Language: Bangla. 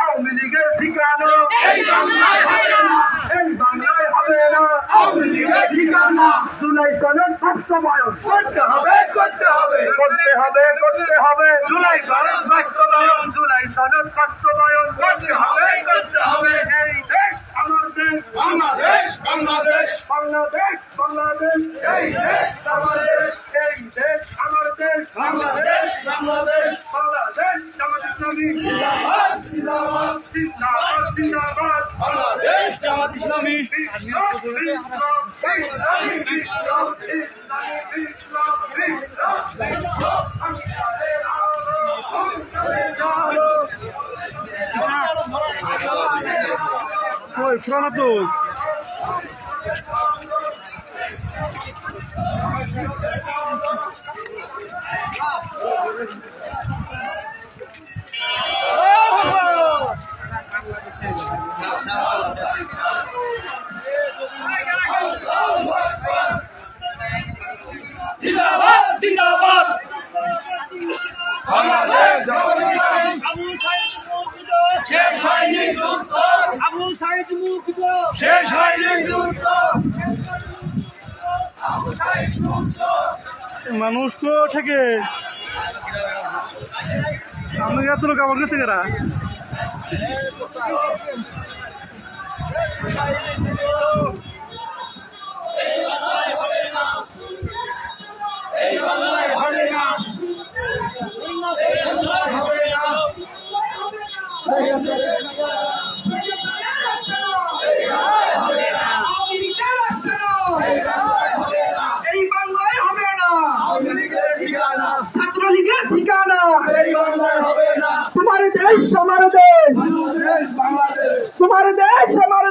আওয়ামী লীগের ঠিকানা এই বাংলায় হবে না, এই বাংলায় হবে না আওয়ামী লীগের ঠিকানা। জুলাই সনদ বাস্তবায়ন করতে হবে, করতে হবে, করতে হবে, করতে হবে। জুলাই সনদ বাস্তবায়ন, জুলাই সনদ বাস্তবায়ন করতে হবে, করতে হবে। এই দেশ আমার দেশ, বাংলাদেশ, বাংলাদেশ, বাংলাদেশ, বাংলাদেশ, এই দেশ আমার দেশ, এই দেশ আমার দেশ, বাংলাদেশ, বাংলাদেশ, বাংলাদেশ। জামাত ইসলামী জিন্দাবাদ, জিন্দাবাদ, জিন্দাবাদ, জিন্দাবাদ। বাংলাদেশ জামাত ইসলামী পুরানো তো জিন্দাবাদ জিন্দাবাদ বাংলাদেশ আবু সাইদ মুক্ত শেষ হয়নি যুদ্ধ, আবু সাইদ মুক্ত শেষ হয়নি যুদ্ধ, আবু সাইদ মুক্ত। মানুষ তো থেকে আমি এত লোক আমার কাছে কেরা এই বাংলায় হবে না, হবে না। ছাত্রলীগের ঠিকানা তোমার দেশ আমার দেশ, তোমার দেশ আমার